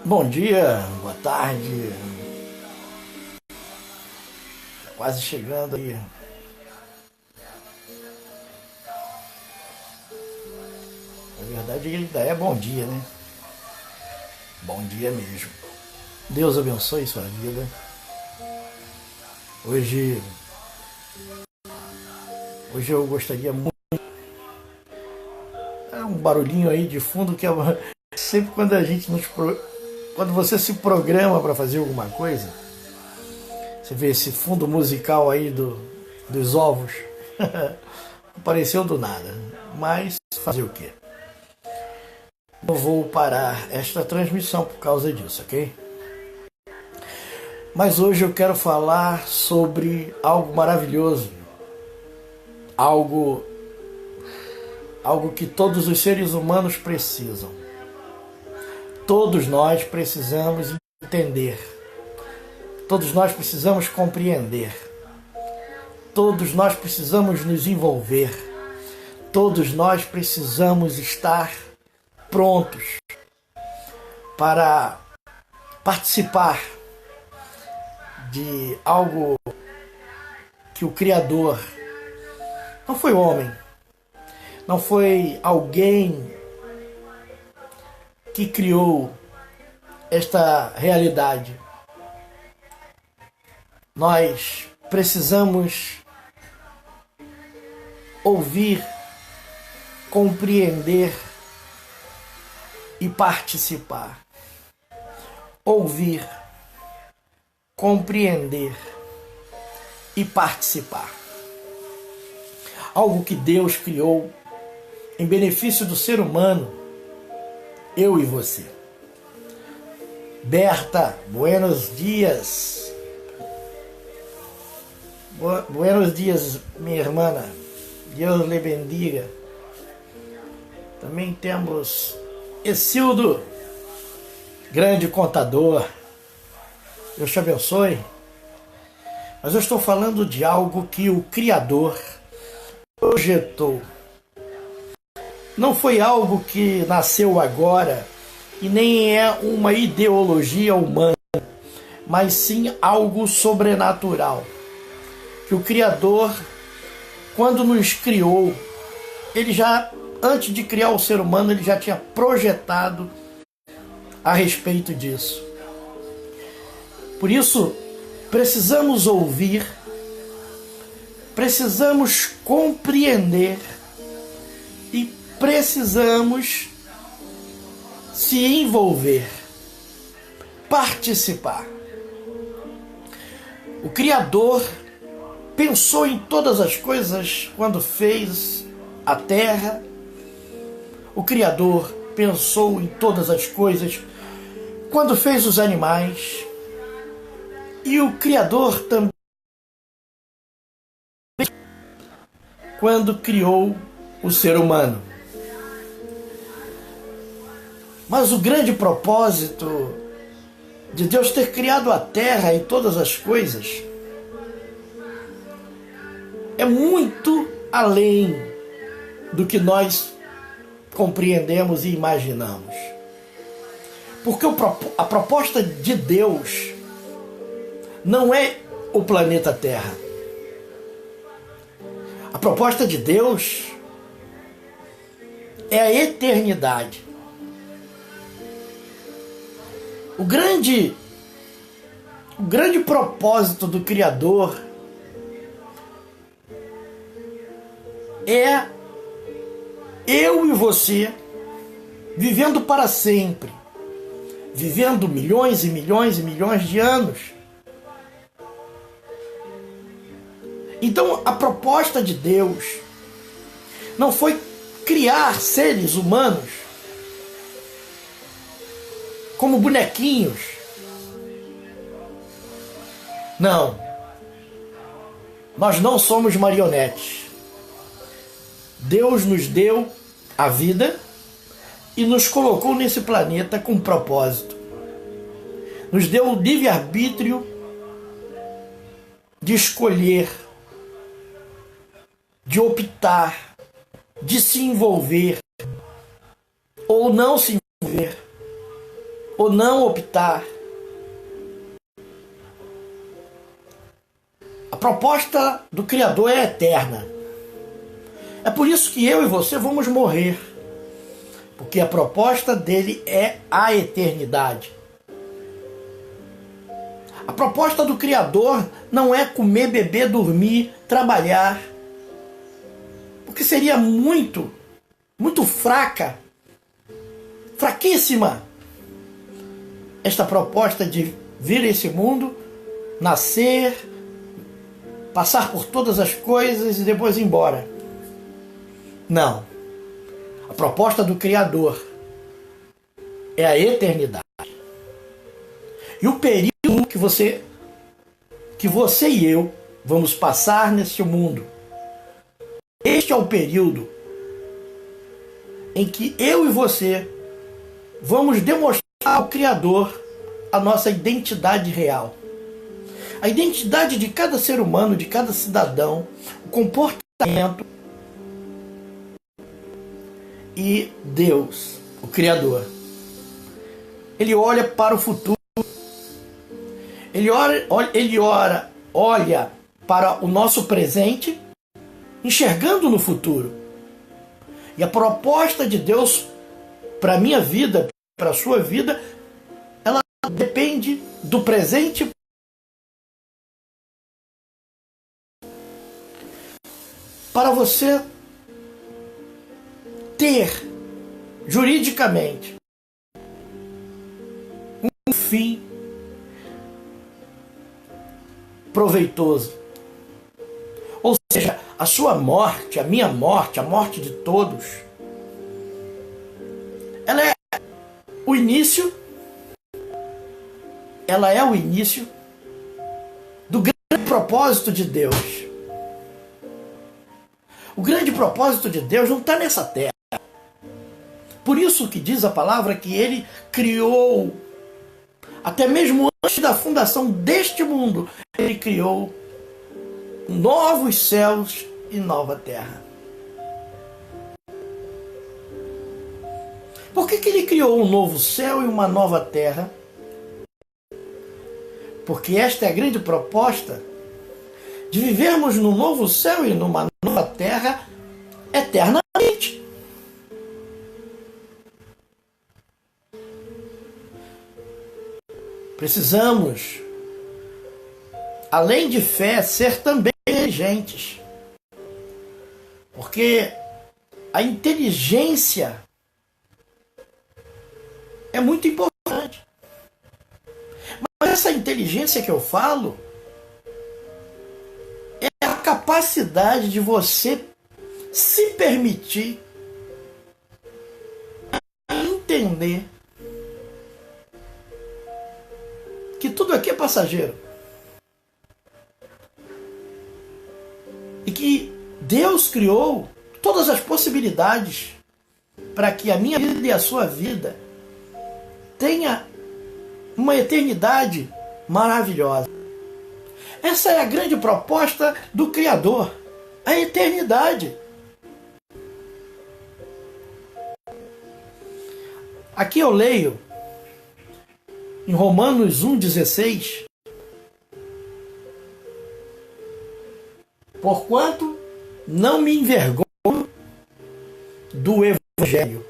Bom dia, boa tarde, quase chegando aí. Na verdade, ele ainda é bom dia, né? Bom dia mesmo. Deus abençoe sua vida. Hoje, hoje eu gostaria muito. É um barulhinho aí de fundo que é sempre quando a gente quando você se programa para fazer alguma coisa, você vê esse fundo musical aí dos ovos. Apareceu do nada, mas fazer o quê? Eu vou parar esta transmissão por causa disso, ok? Mas hoje eu quero falar sobre algo maravilhoso, algo, algo que todos os seres humanos precisam. Todos nós precisamos entender, todos nós precisamos compreender, todos nós precisamos nos envolver, todos nós precisamos estar prontos para participar de algo que o Criador não foi homem, não foi alguém que criou esta realidade. Nós precisamos ouvir, compreender e participar. Ouvir, compreender e participar. Algo que Deus criou em benefício do ser humano, eu e você. Berta, buenos dias. Buenos dias, minha irmã. Deus lhe bendiga. Também temos Exildo, grande contador. Deus te abençoe. Mas eu estou falando de algo que o Criador projetou. Não foi algo que nasceu agora e nem é uma ideologia humana, mas sim algo sobrenatural. Que o Criador, quando nos criou, ele já, antes de criar o ser humano, ele já tinha projetado a respeito disso. Por isso, precisamos ouvir, precisamos compreender e precisamos se envolver, participar. O Criador pensou em todas as coisas quando fez a terra. O Criador pensou em todas as coisas quando fez os animais. E o Criador também, quando criou o ser humano. Mas o grande propósito de Deus ter criado a terra e todas as coisas é muito além do que nós compreendemos e imaginamos. Porque a proposta de Deus não é o planeta Terra. A proposta de Deus é a eternidade. O grande propósito do Criador é eu e você vivendo para sempre, vivendo milhões e milhões e milhões de anos. Então, a proposta de Deus não foi criar seres humanos como bonequinhos. Não. Nós não somos marionetes. Deus nos deu a vida e nos colocou nesse planeta com um propósito. Nos deu o livre-arbítrio de escolher, de optar, de se envolver ou não se envolver ou não optar. A proposta do Criador é eterna. É por isso que eu e você vamos morrer. Porque a proposta dele é a eternidade. A proposta do Criador não é comer, beber, dormir, trabalhar. Porque seria muito fraca, fraquíssima, esta proposta de vir a esse mundo, nascer, passar por todas as coisas e depois ir embora. Não. A proposta do Criador é a eternidade. E o período que você e eu vamos passar neste mundo, este é o período em que eu e você vamos demonstrar ao Criador a nossa identidade real. A identidade de cada ser humano, de cada cidadão, o comportamento. E Deus, o Criador, Ele olha para o futuro. Ele olha para o nosso presente, enxergando no futuro. E a proposta de Deus para a minha vida, para a sua vida, ela depende do presente. Para você ter, juridicamente, um fim proveitoso. Ou seja, a sua morte, a minha morte, a morte de todos, ela é o início do grande propósito de Deus. O grande propósito de Deus não está nessa terra. Por isso que diz a palavra que Ele criou, até mesmo antes da fundação deste mundo, Ele criou novos céus e nova terra. Por que Ele criou um novo céu e uma nova terra? Porque esta é a grande proposta de vivermos num novo céu e numa nova terra eternamente. Precisamos, além de fé, ser também inteligentes. Porque a inteligência é muito importante. Mas essa inteligência que eu falo é a capacidade de você se permitir entender que tudo aqui é passageiro. E que Deus criou todas as possibilidades para que a minha vida e a sua vida tenha uma eternidade maravilhosa. Essa é a grande proposta do Criador, a eternidade. Aqui eu leio em Romanos 1,16: porquanto não me envergonho do Evangelho,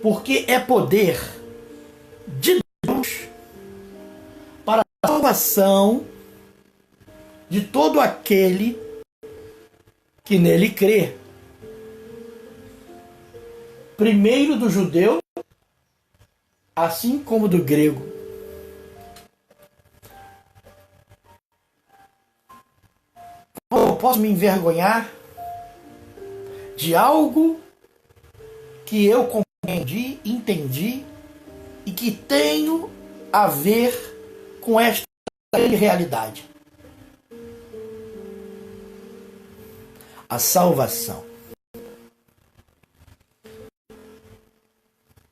porque é poder de Deus para a salvação de todo aquele que nele crê, primeiro do judeu, assim como do grego. Eu posso me envergonhar de algo que eu compreendi, entendi e que tenho a ver com esta realidade. A salvação.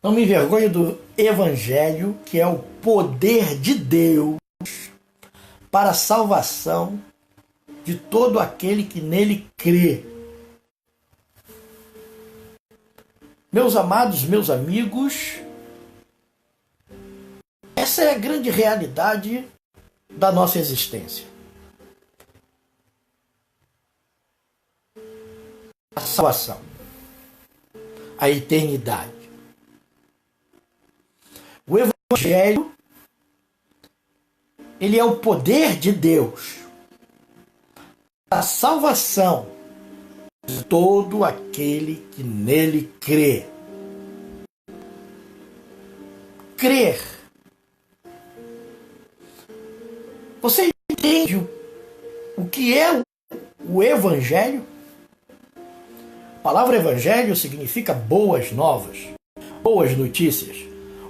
Não me envergonho do Evangelho, que é o poder de Deus para a salvação de todo aquele que nele crê. Meus amados, meus amigos, essa é a grande realidade da nossa existência. A salvação, a eternidade. O Evangelho, ele é o poder de Deus, a salvação de todo aquele que nele crê. Crer. Você entende o que é o Evangelho? A palavra Evangelho significa boas novas, boas notícias.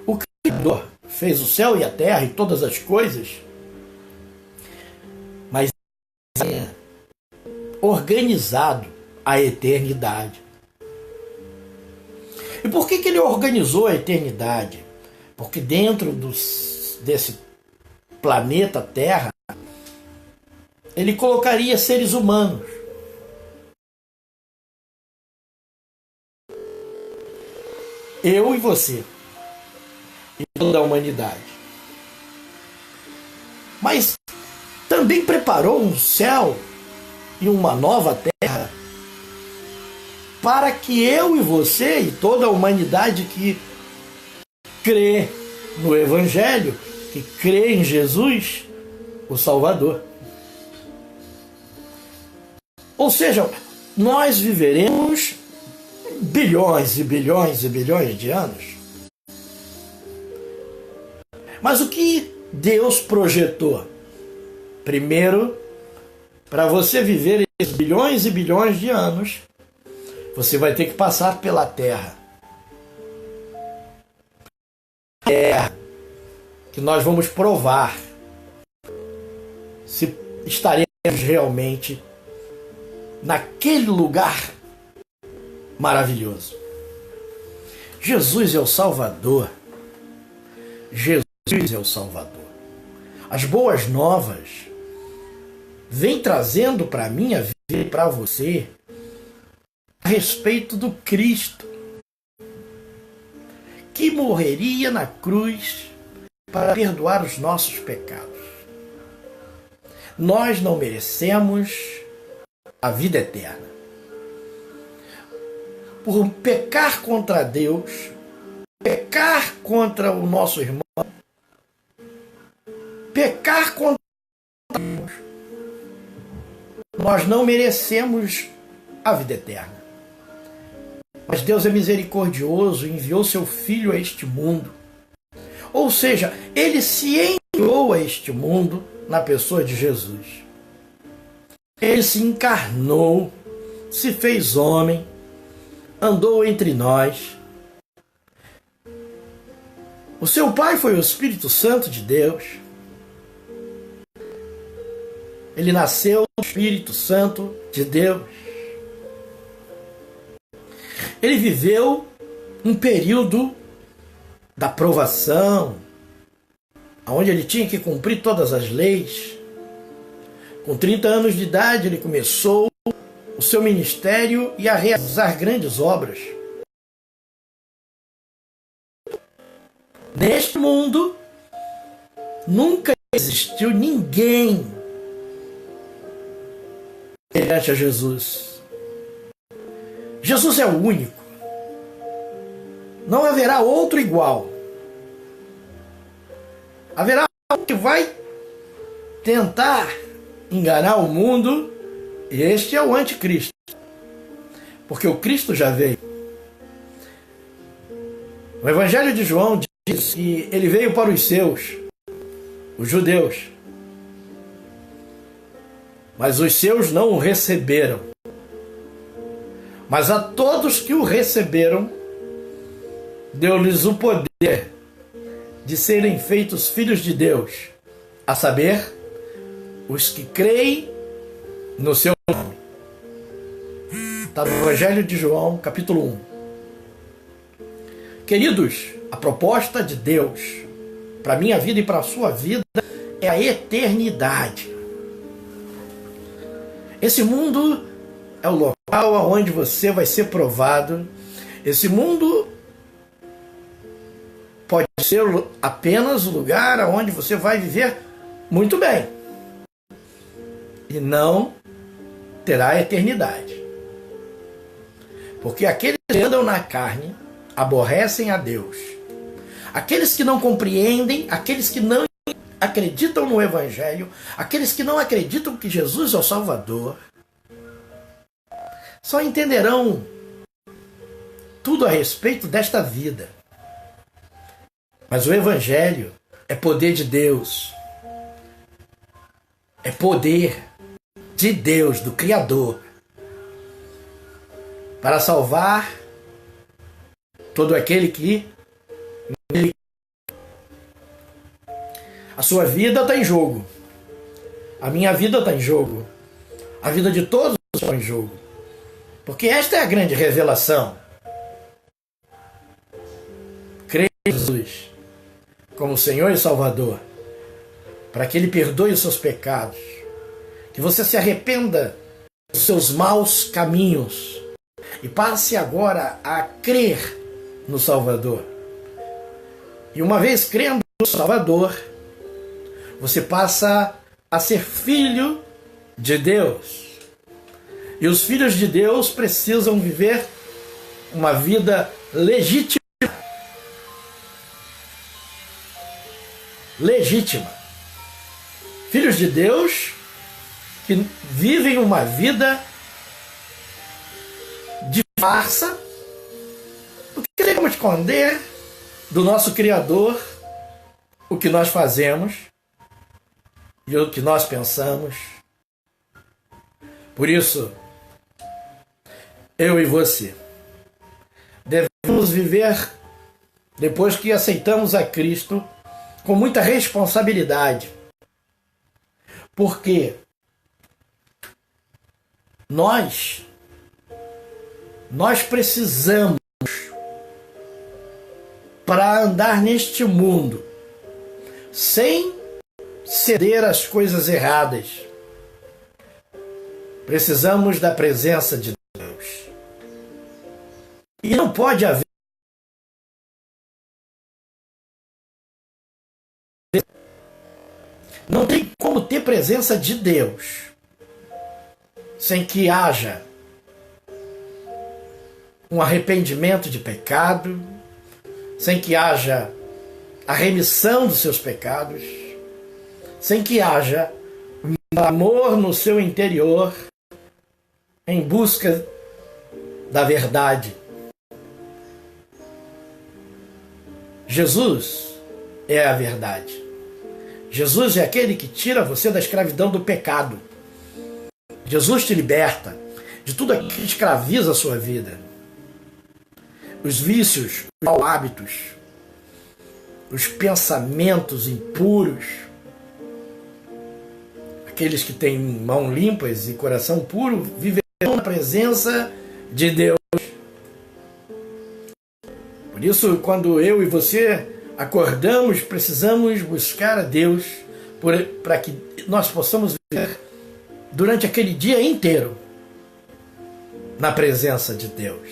O Criador fez o céu e a terra e todas as coisas, mas é organizado a eternidade. E por que ele organizou a eternidade? Porque dentro desse planeta Terra, ele colocaria seres humanos. Eu e você. E toda a humanidade. Mas também preparou um céu e uma nova terra para que eu e você e toda a humanidade que crê no Evangelho, que crê em Jesus, o Salvador. Ou seja, nós viveremos bilhões e bilhões e bilhões de anos. Mas o que Deus projetou? Primeiro, para você viver esses bilhões e bilhões de anos, você vai ter que passar pela terra. Terra que nós vamos provar se estaremos realmente naquele lugar maravilhoso. Jesus é o Salvador. Jesus é o Salvador. As boas novas vêm trazendo para mim a vida e para você a respeito do Cristo que morreria na cruz para perdoar os nossos pecados. Nós não merecemos a vida eterna. Por pecar contra Deus, pecar contra o nosso irmão, pecar contra Deus, nós não merecemos a vida eterna. Mas Deus é misericordioso e enviou seu Filho a este mundo. Ou seja, ele se enviou a este mundo na pessoa de Jesus. Ele se encarnou, se fez homem, andou entre nós. O seu Pai foi o Espírito Santo de Deus. Ele nasceu do Espírito Santo de Deus. Ele viveu um período da provação, onde ele tinha que cumprir todas as leis. Com 30 anos de idade, ele começou o seu ministério e a realizar grandes obras. Neste mundo, nunca existiu ninguém perante a Jesus. Jesus é o único. Não haverá outro igual. Haverá um que vai tentar enganar o mundo, e este é o anticristo. Porque o Cristo já veio. O Evangelho de João diz que ele veio para os seus, os judeus. Mas os seus não o receberam. Mas a todos que o receberam, deu-lhes o poder de serem feitos filhos de Deus, a saber, os que creem no seu nome. Está no Evangelho de João, capítulo 1. Queridos, a proposta de Deus para a minha vida e para a sua vida é a eternidade. Esse mundo é o local onde você vai ser provado Esse mundo pode ser apenas o lugar onde você vai viver muito bem e não terá a eternidade. Porque aqueles que andam na carne aborrecem a Deus. Aqueles que não compreendem, aqueles que não acreditam no Evangelho, aqueles que não acreditam que Jesus é o Salvador, só entenderão tudo a respeito desta vida. Mas o Evangelho é poder de Deus. É poder de Deus, do Criador, para salvar todo aquele que a sua vida está em jogo. A minha vida está em jogo. A vida de todos está em jogo. Porque esta é a grande revelação. Creia em Jesus como Senhor e Salvador, para que Ele perdoe os seus pecados, que você se arrependa dos seus maus caminhos e passe agora a crer no Salvador. E uma vez crendo no Salvador, você passa a ser filho de Deus. E os filhos de Deus precisam viver uma vida legítima. Legítima. Filhos de Deus que vivem uma vida de farsa, porque queremos esconder do nosso Criador o que nós fazemos e o que nós pensamos. Por isso, eu e você devemos viver, depois que aceitamos a Cristo, com muita responsabilidade. Porque nós precisamos, para andar neste mundo, sem ceder às coisas erradas, precisamos da presença de Deus. E não pode haver não tem como ter presença de Deus sem que haja um arrependimento de pecado, sem que haja a remissão dos seus pecados, sem que haja um amor no seu interior em busca da verdade. Jesus é a verdade. Jesus é aquele que tira você da escravidão do pecado. Jesus te liberta de tudo aquilo que escraviza a sua vida. Os vícios, os maus hábitos, os pensamentos impuros, aqueles que têm mãos limpas e coração puro viverão na presença de Deus. Por isso, quando eu e você acordamos, precisamos buscar a Deus para que nós possamos viver durante aquele dia inteiro na presença de Deus.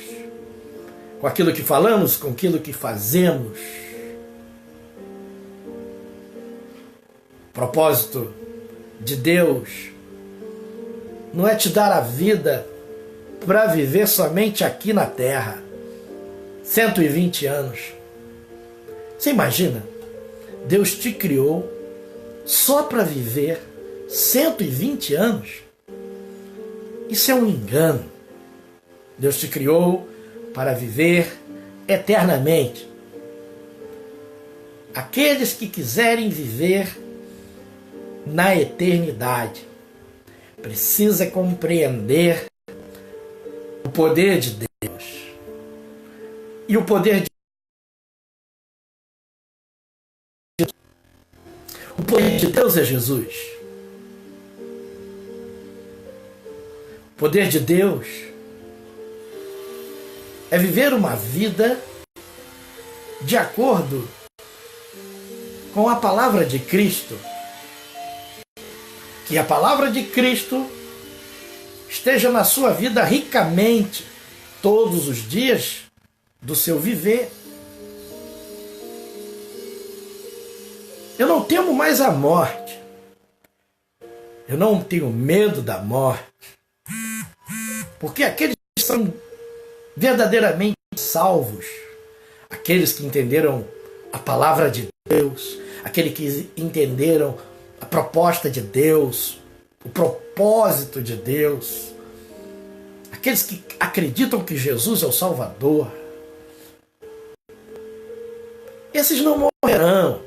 Com aquilo que falamos, com aquilo que fazemos. O propósito de Deus não é te dar a vida para viver somente aqui na terra. 120 anos. Você imagina? Deus te criou só para viver 120 anos? Isso é um engano. Deus te criou para viver eternamente. Aqueles que quiserem viver na eternidade precisa compreender o poder de Deus. E o poder de Deus é Jesus. O poder de Deus é viver uma vida de acordo com a palavra de Cristo. Que a palavra de Cristo esteja na sua vida ricamente todos os dias do seu viver. Eu não temo mais a morte. Eu não tenho medo da morte. Porque aqueles que são verdadeiramente salvos, aqueles que entenderam a palavra de Deus, aqueles que entenderam a proposta de Deus, o propósito de Deus, aqueles que acreditam que Jesus é o Salvador, esses não morrerão.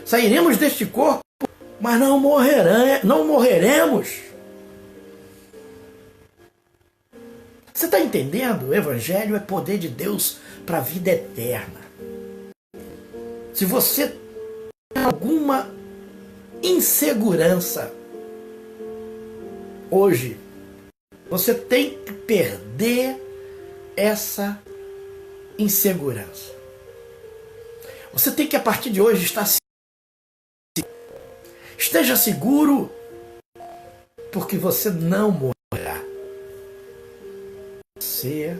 Sairemos deste corpo, mas não morreremos. Você está entendendo? O Evangelho é poder de Deus para a vida eterna. Se você tem alguma insegurança hoje, você tem que perder essa insegurança. Você tem que, a partir de hoje, esteja seguro, porque você não morrerá. Você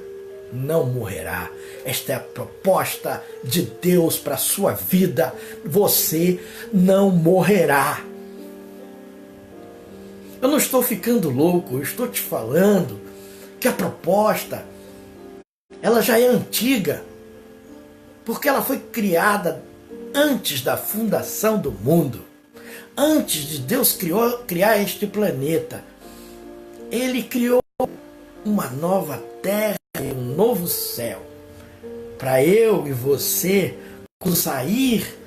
não morrerá. Esta é a proposta de Deus para a sua vida. Você não morrerá. Eu não estou ficando louco, eu estou te falando que a proposta, ela já é antiga, porque ela foi criada antes da fundação do mundo. Antes de Deus criar este planeta, Ele criou uma nova terra e um novo céu, para eu e você sair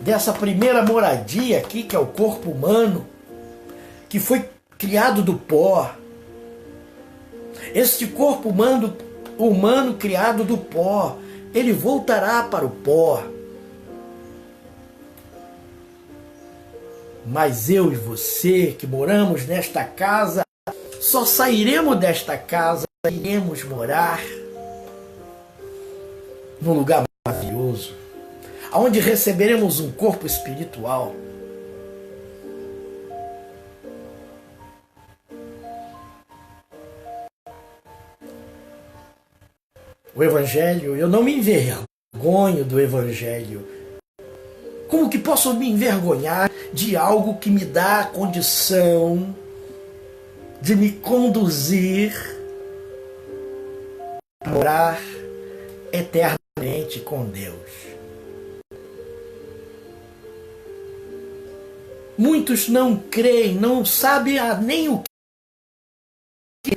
dessa primeira moradia aqui, que é o corpo humano, que foi criado do pó. Este corpo humano criado do pó, ele voltará para o pó. Mas eu e você que moramos nesta casa, só sairemos desta casa, iremos morar num lugar maravilhoso, onde receberemos um corpo espiritual. O Evangelho, eu não me envergonho do Evangelho. Como que posso me envergonhar de algo que me dá a condição de me conduzir a morar eternamente com Deus? Muitos não creem, não sabem nem o que.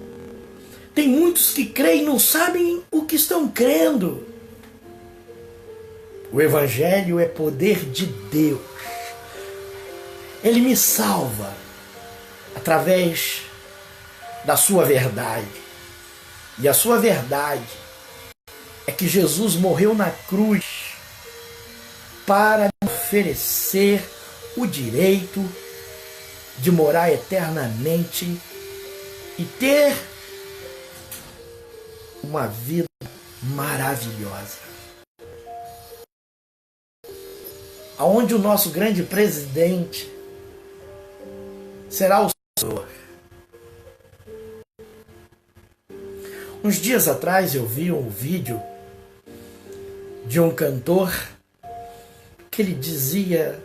Tem muitos que creem e não sabem o que estão crendo. O Evangelho é poder de Deus. Ele me salva através da sua verdade. E a sua verdade é que Jesus morreu na cruz para me oferecer o direito de morar eternamente e ter uma vida maravilhosa. Onde o nosso grande presidente será o Senhor. Uns dias atrás eu vi um vídeo de um cantor que ele dizia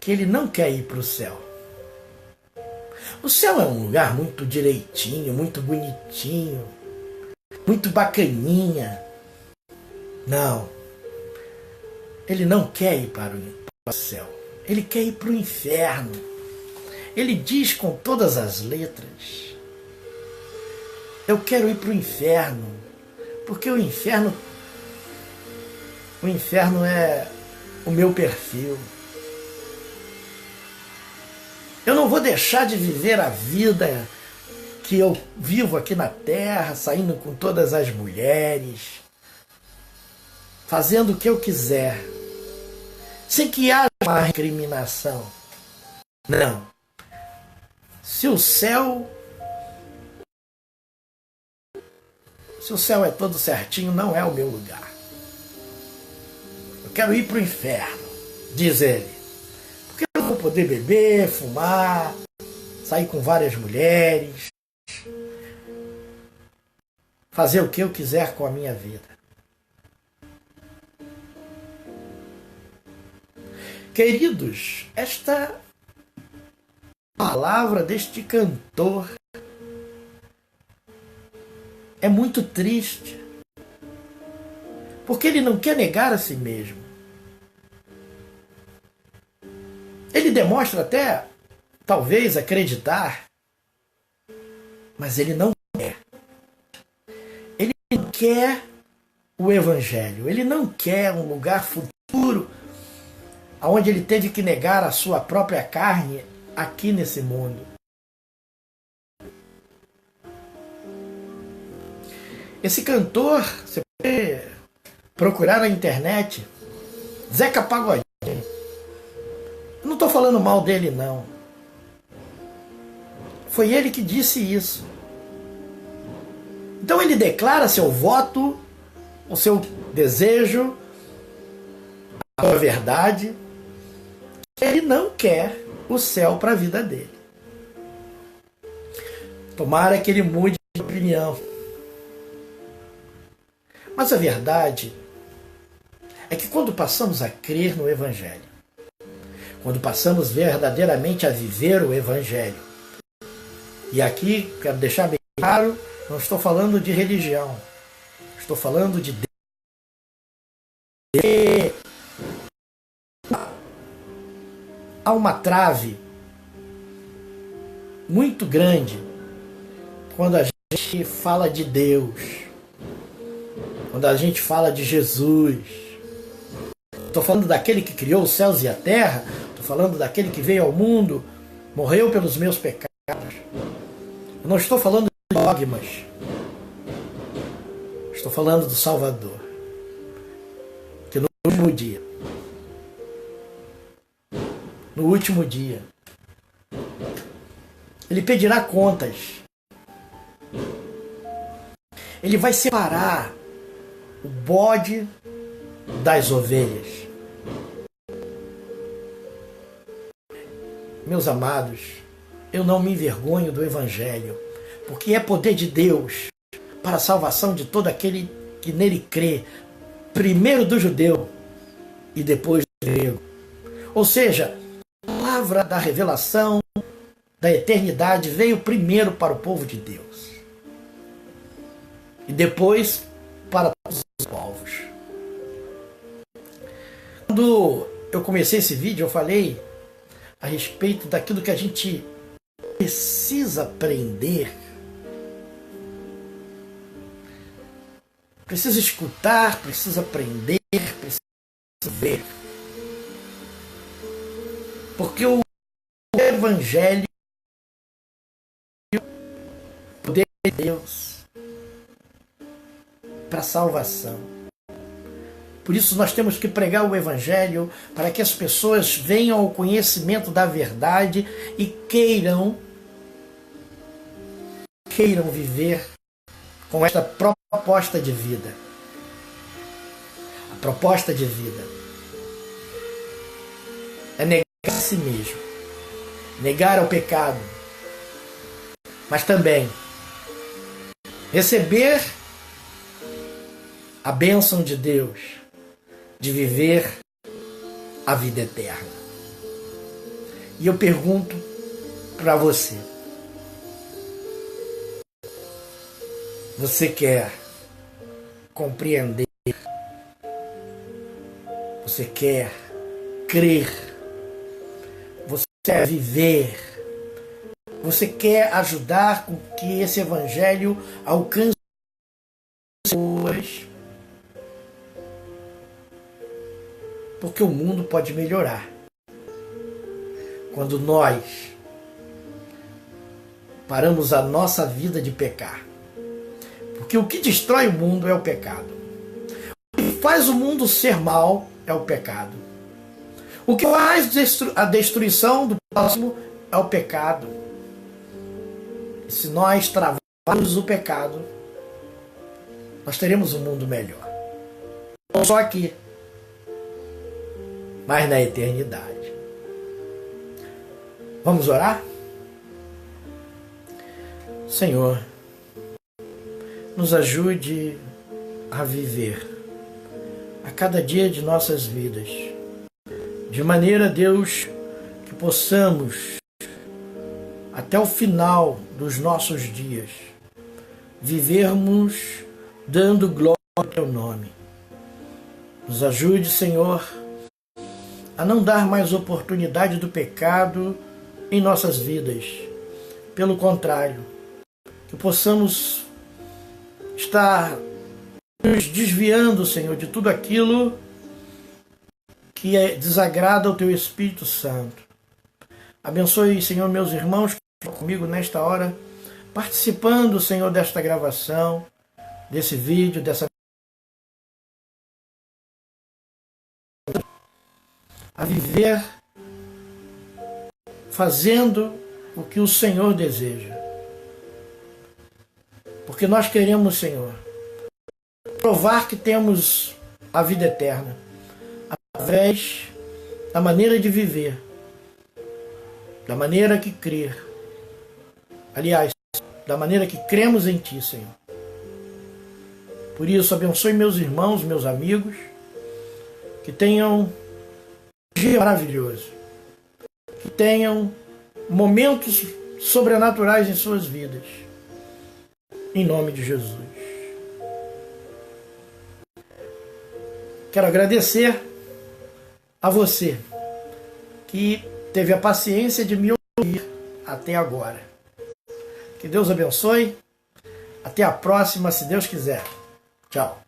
que ele não quer ir para o céu. O céu é um lugar muito direitinho, muito bonitinho, muito bacaninha. Não. Ele não quer ir para o céu. Ele quer ir para o inferno. Ele diz com todas as letras: eu quero ir para o inferno, porque o inferno é o meu perfil. Eu não vou deixar de viver a vida que eu vivo aqui na terra, saindo com todas as mulheres, fazendo o que eu quiser, sem que haja uma recriminação. Não. Se o céu é todo certinho, não é o meu lugar. Eu quero ir para o inferno, diz ele. Porque eu não vou poder beber, fumar, sair com várias mulheres, fazer o que eu quiser com a minha vida. Queridos, esta palavra deste cantor é muito triste, porque ele não quer negar a si mesmo. Ele demonstra até, talvez, acreditar, mas ele não quer. Ele não quer o Evangelho, ele não quer um lugar futuro onde ele teve que negar a sua própria carne aqui nesse mundo. Esse cantor, você pode procurar na internet, Zeca Pagodinho. Eu não estou falando mal dele, não. Foi ele que disse isso. Então ele declara seu voto, o seu desejo, a sua verdade. Ele não quer o céu para a vida dele. Tomara que ele mude de opinião. Mas a verdade é que quando passamos a crer no Evangelho, quando passamos verdadeiramente a viver o Evangelho, e aqui quero deixar bem claro, não estou falando de religião, estou falando de Deus. Há uma trave muito grande quando a gente fala de Deus, quando a gente fala de Jesus. Estou falando daquele que criou os céus e a terra, estou falando daquele que veio ao mundo, morreu pelos meus pecados. Eu não estou falando de dogmas, estou falando do Salvador, que no último dia, ele pedirá contas. Ele vai separar o bode das ovelhas. Meus amados, eu não me envergonho do Evangelho, porque é poder de Deus para a salvação de todo aquele que nele crê, primeiro do judeu e depois do grego. Ou seja, a palavra da revelação da eternidade veio primeiro para o povo de Deus e depois para todos os povos. Quando eu comecei esse vídeo, eu falei a respeito daquilo que a gente precisa aprender, precisa escutar, precisa aprender, precisa ver. Porque o Evangelho é o poder de Deus para a salvação. Por isso nós temos que pregar o Evangelho para que as pessoas venham ao conhecimento da verdade e queiram viver com esta proposta de vida. A proposta de vida é negar a si mesmo, negar ao pecado, mas também receber a bênção de Deus de viver a vida eterna. E eu pergunto para você: você quer compreender? Você quer crer? Você quer viver? Você quer ajudar com que esse Evangelho alcance pessoas? Porque o mundo pode melhorar quando nós paramos a nossa vida de pecar. Porque o que destrói o mundo é o pecado. O que faz o mundo ser mal é o pecado. O que faz a destruição do próximo é o pecado. E se nós travarmos o pecado, nós teremos um mundo melhor. Não só aqui, mas na eternidade. Vamos orar? Senhor, nos ajude a viver a cada dia de nossas vidas, de maneira, Deus, que possamos, até o final dos nossos dias, vivermos dando glória ao Teu nome. Nos ajude, Senhor, a não dar mais oportunidade do pecado em nossas vidas. Pelo contrário, que possamos estar nos desviando, Senhor, de tudo aquilo que desagrada ao Teu Espírito Santo. Abençoe, Senhor, meus irmãos que estão comigo nesta hora, participando, Senhor, desta gravação, desse vídeo, dessa a viver fazendo o que o Senhor deseja. Porque nós queremos, Senhor, provar que temos a vida eterna através da maneira de viver, da maneira que crer. Aliás, da maneira que cremos em Ti, Senhor. Por isso, abençoe meus irmãos, meus amigos, que tenham um dia maravilhoso, que tenham momentos sobrenaturais em suas vidas. Em nome de Jesus. Quero agradecer a você que teve a paciência de me ouvir até agora. Que Deus abençoe. Até a próxima, se Deus quiser. Tchau.